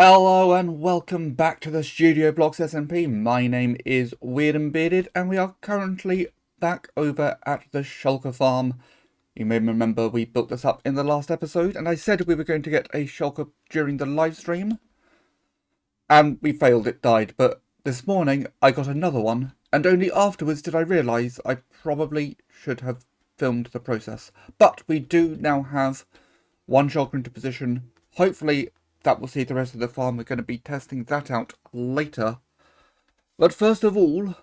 Hello and welcome back to the Studio Blocks SMP. My name is Weird and Bearded and we are currently back over at the Shulker farm. You may remember we built this up in the last episode and I said we were going to get a Shulker during the live stream. And we failed, it died, but this morning I got another one and only afterwards did I realise I probably should have filmed the process. But we do now have one Shulker into position. Hopefully that will see the rest of the farm. We're going to be testing that out later. But first of all,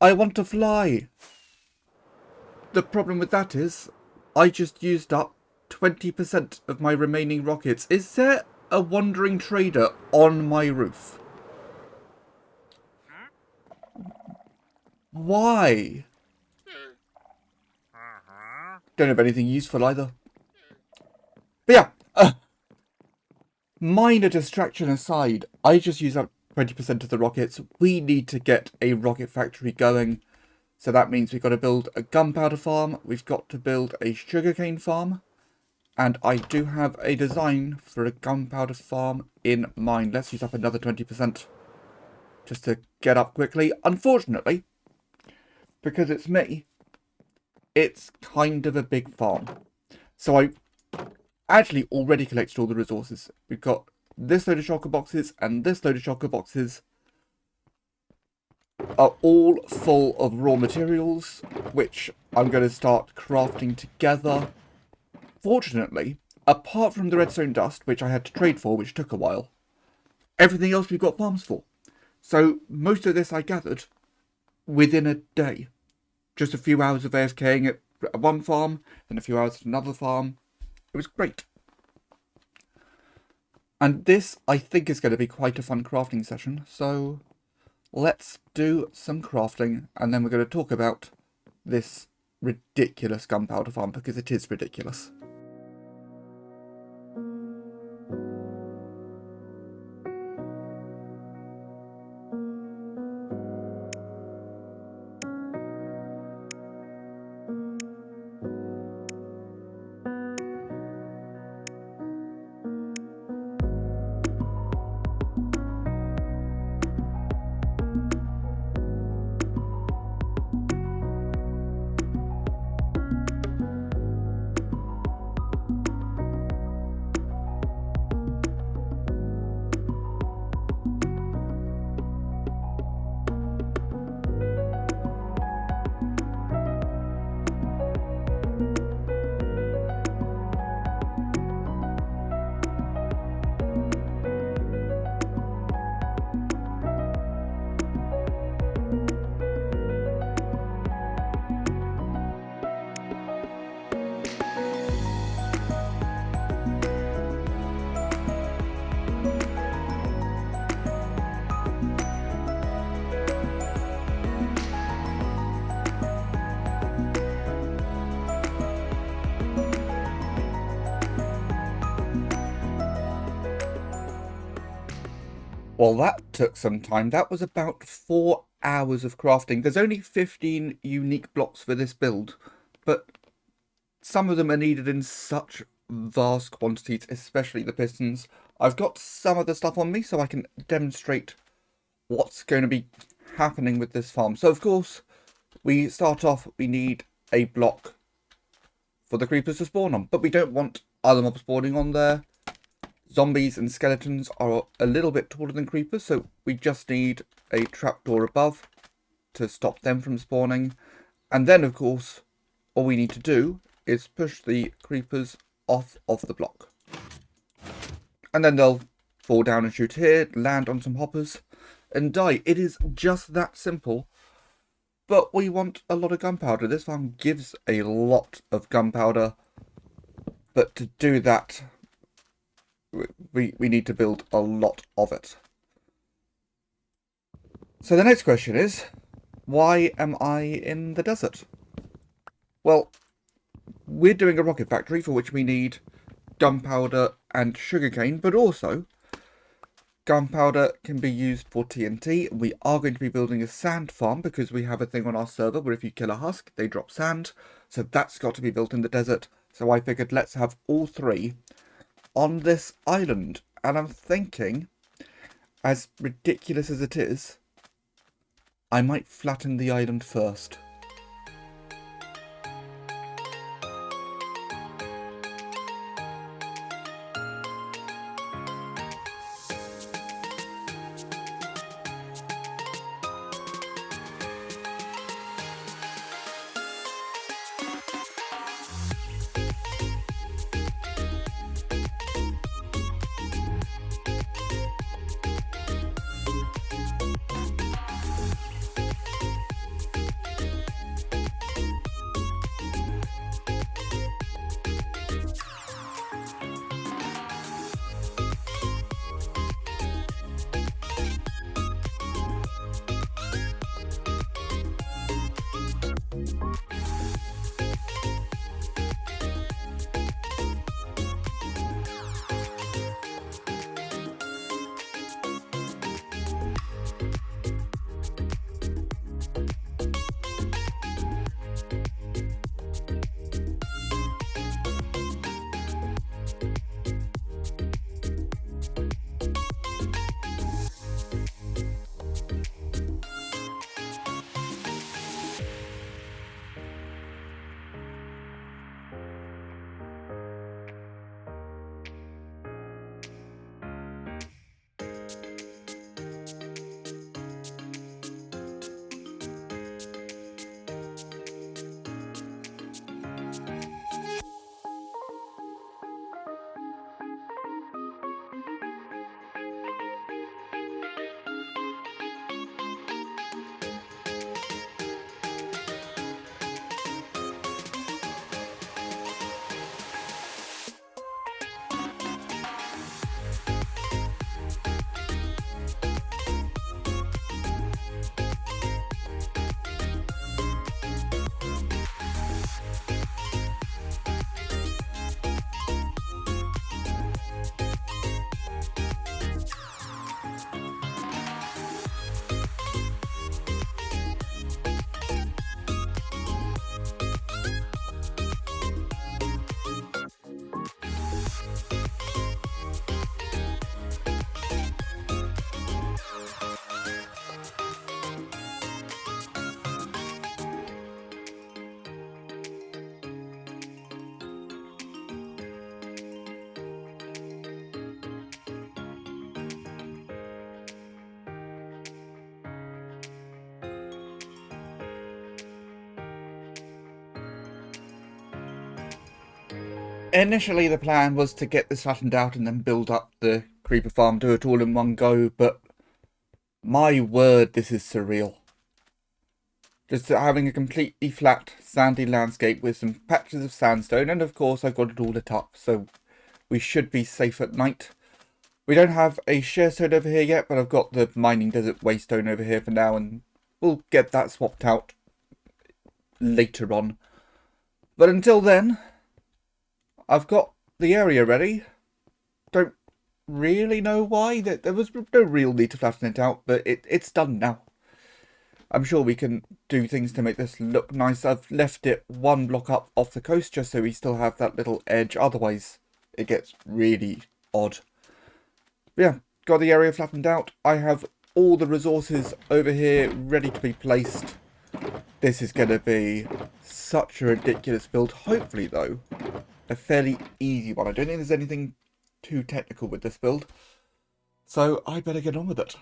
I want to fly. The problem with that is, I just used up 20% of my remaining rockets. Is there a wandering trader on my roof? Why? Don't have anything useful either. But yeah, minor distraction aside, I just used up 20% of the rockets. We need to get a rocket factory going. So that means we've got to build a gunpowder farm. We've got to build a sugarcane farm. And I do have a design for a gunpowder farm in mind. Let's use up another 20% just to get up quickly. Unfortunately, because it's me, it's kind of a big farm. So I actually already collected all the resources. We've got this load of shulker boxes and this load of shulker boxes are all full of raw materials, which I'm going to start crafting together. Fortunately, apart from the redstone dust, which I had to trade for, which took a while, everything else we've got farms for. So most of this I gathered within a day. Just a few hours of AFKing at one farm, then a few hours at another farm. It was great. And this, I think, is going to be quite a fun crafting session. So let's do some crafting. And then we're going to talk about this ridiculous gunpowder farm, because it is ridiculous. Well, that took some time. That was about 4 hours of crafting. There's only 15 unique blocks for this build, but some of them are needed in such vast quantities, especially the pistons. I've got some of the stuff on me so I can demonstrate what's going to be happening with this farm. So, of course, we start off, we need a block for the creepers to spawn on, but we don't want other mobs spawning on there. Zombies and skeletons are a little bit taller than creepers, so we just need a trapdoor above to stop them from spawning. And then, of course, all we need to do is push the creepers off of the block. And then they'll fall down and shoot here, land on some hoppers, and die. It is just that simple. But we want a lot of gunpowder. This farm gives a lot of gunpowder. But to do that, we need to build a lot of it. So the next question is, why am I in the desert? Well, we're doing a rocket factory for which we need gunpowder and sugarcane, but also gunpowder can be used for TNT. We are going to be building a sand farm because we have a thing on our server where if you kill a husk, they drop sand. So that's got to be built in the desert. So I figured let's have all three on this island. And I'm thinking, as ridiculous as it is, I might flatten the island first. Initially, the plan was to get this flattened out and then build up the creeper farm, do it all in one go, but my word, this is surreal. Just having a completely flat, sandy landscape with some patches of sandstone, and of course I've got it all lit up, so we should be safe at night. We don't have a sheer stone over here yet, but I've got the mining desert waste stone over here for now, and we'll get that swapped out later on. But until then, I've got the area ready. Don't really know why. There was no real need to flatten it out, but it's done now. I'm sure we can do things to make this look nice. I've left it one block up off the coast just so we still have that little edge. Otherwise, it gets really odd. But yeah, got the area flattened out. I have all the resources over here ready to be placed. This is going to be such a ridiculous build. Hopefully, though, a fairly easy one. I don't think there's anything too technical with this build. So I better get on with it.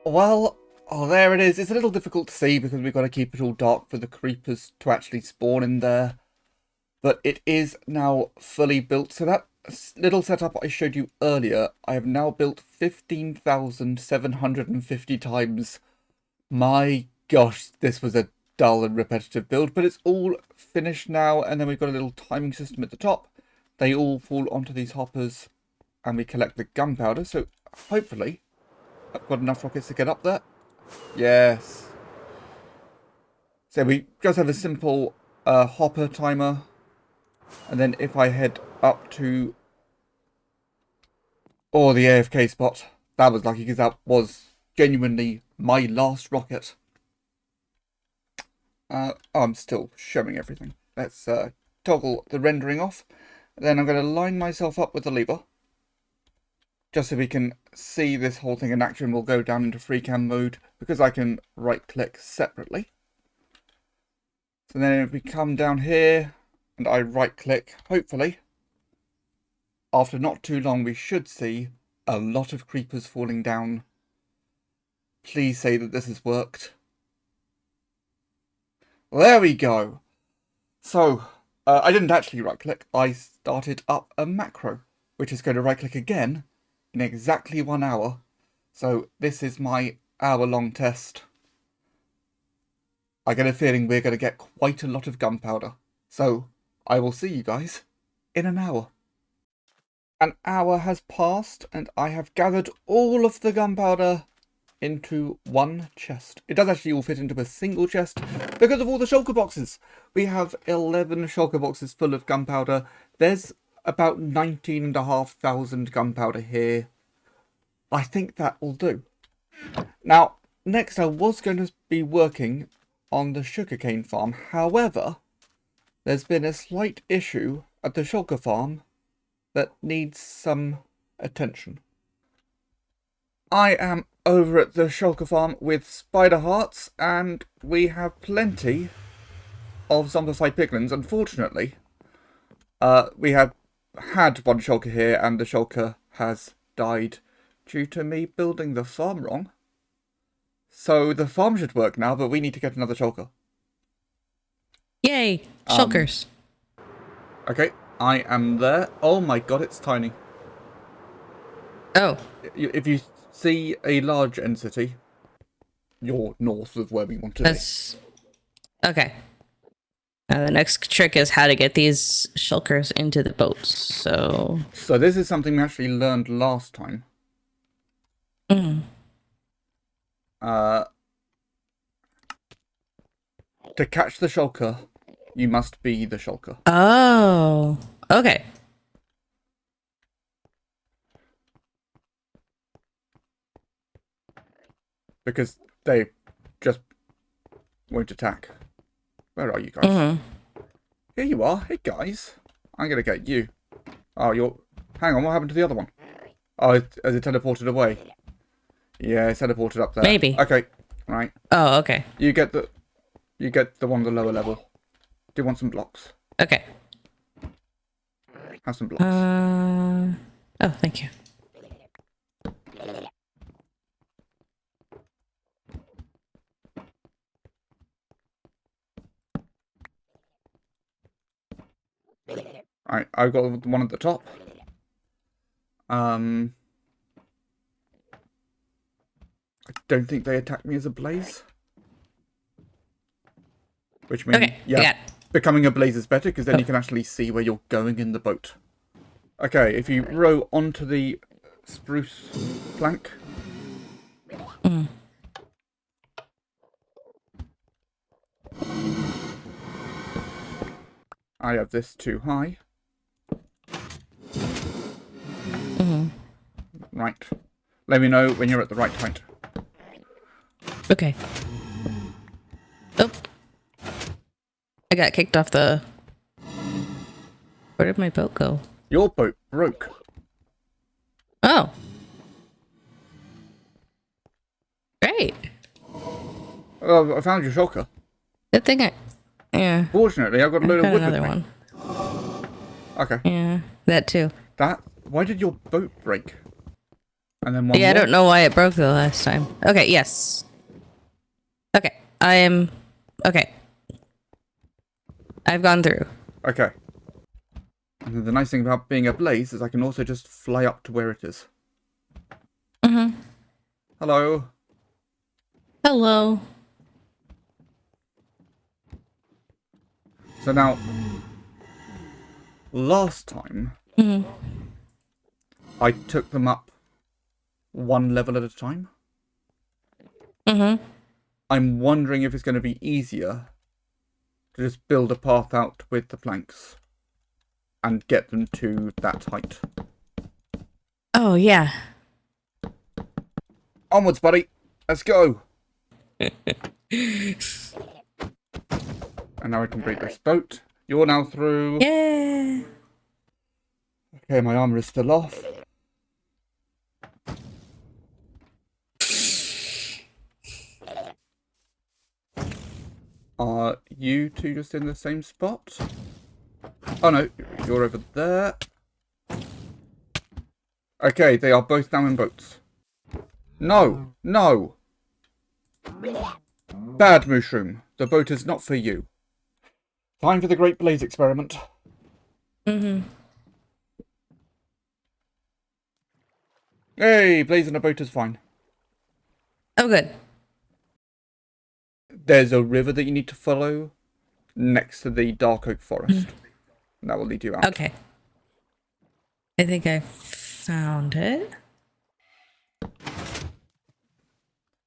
Well, oh, there it is. It's a little difficult to see because we've got to keep it all dark for the creepers to actually spawn in there. But it is now fully built. So that little setup I showed you earlier, I have now built 15,750 times. My gosh, this was a dull and repetitive build, but it's all finished now. And then we've got a little timing system at the top. They all fall onto these hoppers and we collect the gunpowder. So hopefully I've got enough rockets to get up there. Yes. So we just have a simple hopper timer. And then if I head up to... Oh, the AFK spot. That was lucky because that was genuinely my last rocket. Oh, I'm still showing everything. Let's toggle the rendering off. Then I'm going to line myself up with the lever. Just so we can see this whole thing in action. We'll go down into free cam mode because I can right click separately. So then if we come down here and I right click, hopefully, after not too long we should see a lot of creepers falling down. Please say that this has worked. There we go. So, I didn't actually right click. I started up a macro, which is going to right click again in exactly 1 hour. So this is my hour-long test. I get a feeling we're going to get quite a lot of gunpowder. So I will see you guys in an hour. An hour has passed and I have gathered all of the gunpowder into one chest. It does actually all fit into a single chest because of all the shulker boxes. We have 11 shulker boxes full of gunpowder. There's about 19,500 gunpowder here. I think that will do. Now, next I was going to be working on the sugarcane farm. However, there's been a slight issue at the shulker farm that needs some attention. I am over at the shulker farm with SpiderHearts and we have plenty of zombified piglins. Unfortunately, we have had one shulker here and the shulker has died due to me building the farm wrong. So the farm should work now, but we need to get another shulker. Yay! Shulkers. Okay, I am there. Oh my god, it's tiny. Oh. If you see a large end city, you're north of where we want to be. Okay. The next trick is how to get these shulkers into the boats. So this is something we actually learned last time. To catch the shulker, you must be the shulker. Oh, okay. Because they just won't attack. Where are you guys? Here you are. Hey guys. I'm gonna get you. Oh, you're... Hang on, what happened to the other one? Oh, has it teleported away? Yeah, it's teleported up there. Maybe. Okay, right. Oh, okay. You get the one on the lower level. Do you want some blocks? Okay. Have some blocks. Oh, thank you. Right, I've got the one at the top. I don't think they attack me as a blaze. Which means, Okay, yeah, I got it. becoming a blaze is better because then you can actually see where you're going in the boat. Okay, if you row onto the spruce plank. Mm. I have this too high. Mm-hmm. Right. Let me know when you're at the right height. Okay. Oh. I got kicked off the... Where did my boat go? Your boat broke. Oh. Great. Oh, I found your shulker. Good thing I... Yeah. Fortunately, I've got a I've load of got wood with another me. one. Okay. Yeah. That too. Why did your boat break? And then one Yeah, I more? don't know why it broke the last time. Okay, yes. Okay. I am... Okay. I've gone through. Okay. And the nice thing about being a blaze is I can also just fly up to where it is. Mm-hmm. Hello. Hello. So now, last time, Mm-hmm. I took them up one level at a time. Mm-hmm. I'm wondering if it's going to be easier to just build a path out with the planks and get them to that height. Oh, yeah. Onwards, buddy. Let's go. And now I can break this boat. You're now through. Yeah. Okay, my armor is still off. Are you two just in the same spot? Oh no, you're over there. Okay, they are both now in boats. No, no. Bad mushroom. The boat is not for you. Time for the Great Blaze experiment. Mm-hmm. Hey, blaze in a boat is fine. Oh, good. There's a river that you need to follow next to the dark oak forest. And that will lead you out. Okay. I think I found it.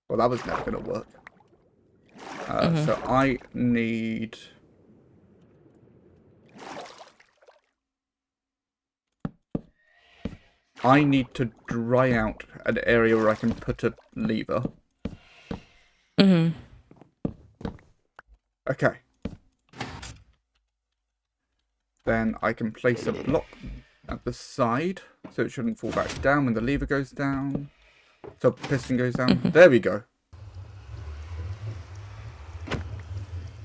Well, that was never going to work. So I need... to dry out an area where I can put a lever. Mm-hmm. Okay. Then I can place a block at the side so it shouldn't fall back down when the lever goes down. So piston goes down. There we go.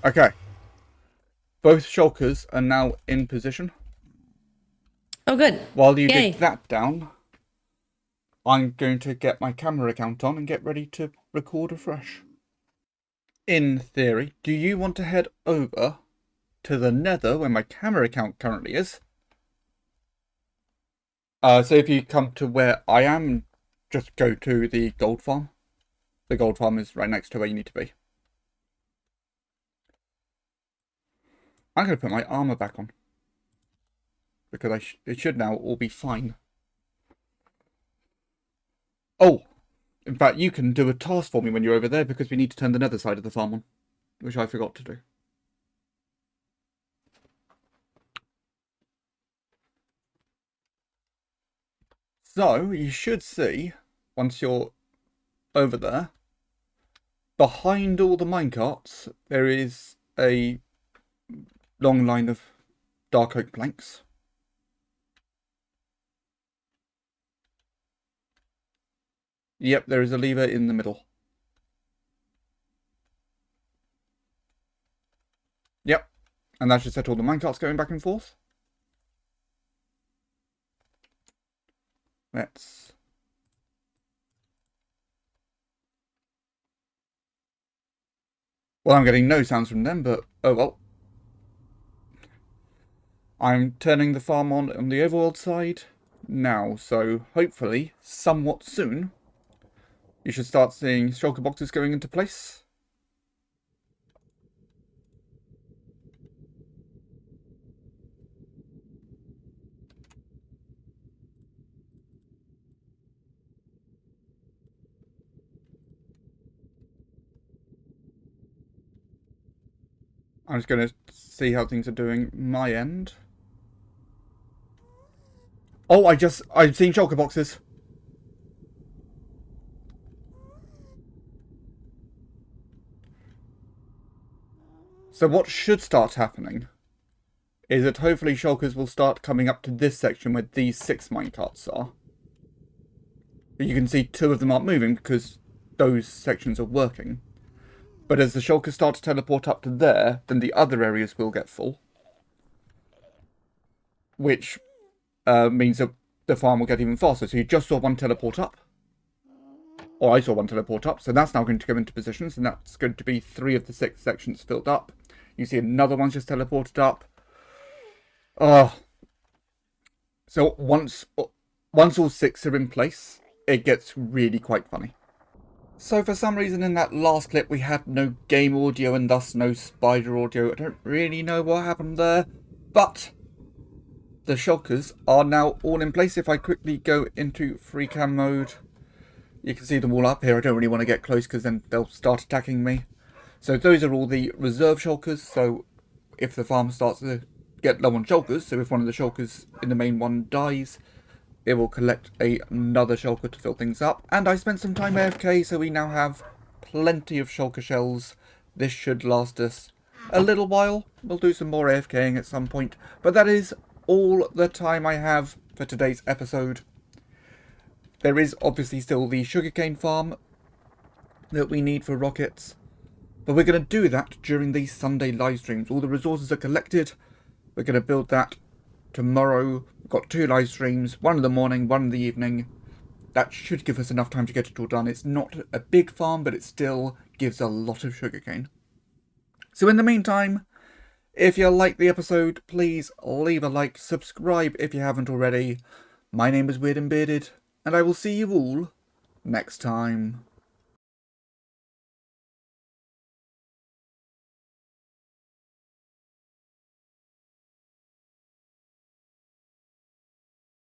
Okay. Both shulkers are now in position. Oh, good. While you Yay. dig that down, I'm going to get my camera account on and get ready to record afresh. In theory, do you want to head over to the nether where my camera account currently is? So if you come to where I am, just go to the gold farm. The gold farm is right next to where you need to be. I'm going to put my armor back on. Because it should now all be fine. Oh! In fact, you can do a task for me when you're over there because we need to turn the nether side of the farm on. Which I forgot to do. So, you should see, once you're over there, behind all the minecarts, there is a long line of dark oak planks. Yep, there is a lever in the middle. Yep, and that should set all the minecarts going back and forth. Let's... Well, I'm getting no sounds from them, but oh well. I'm turning the farm on the overworld side now, so hopefully, somewhat soon, You should start seeing shulker boxes going into place. I'm just going to see how things are doing my end. Oh, I've seen shulker boxes. So what should start happening is that hopefully shulkers will start coming up to this section where these 6 minecarts are. You can see 2 of them aren't moving because those sections are working. But as the shulkers start to teleport up to there, then the other areas will get full. Which means that the farm will get even faster. So you just saw 1 teleport up. Or I saw 1 teleport up. So that's now going to go into positions. And that's going to be 3 of the 6 sections filled up. You see another one's just teleported up. So once all 6 are in place, it gets really quite funny. So for some reason in that last clip we had no game audio and thus no spider audio. I don't really know what happened there, but the shulkers are now all in place. If I quickly go into free cam mode, you can see them all up here. I don't really want to get close because then they'll start attacking me. So those are all the reserve shulkers. So if the farm starts to get low on shulkers, so if one of the shulkers in the main one dies, it will collect another shulker to fill things up. And I spent some time AFK, so we now have plenty of shulker shells. This should last us a little while. We'll do some more AFKing at some point. But that is all the time I have for today's episode. There is obviously still the sugarcane farm that we need for rockets. But we're going to do that during these Sunday live streams. All the resources are collected. We're going to build that tomorrow. We've got 2 live streams, 1 in the morning, 1 in the evening. That should give us enough time to get it all done. It's not a big farm, but it still gives a lot of sugarcane. So in the meantime, if you like the episode, please leave a like, subscribe if you haven't already. My name is Weird and Bearded, and I will see you all next time.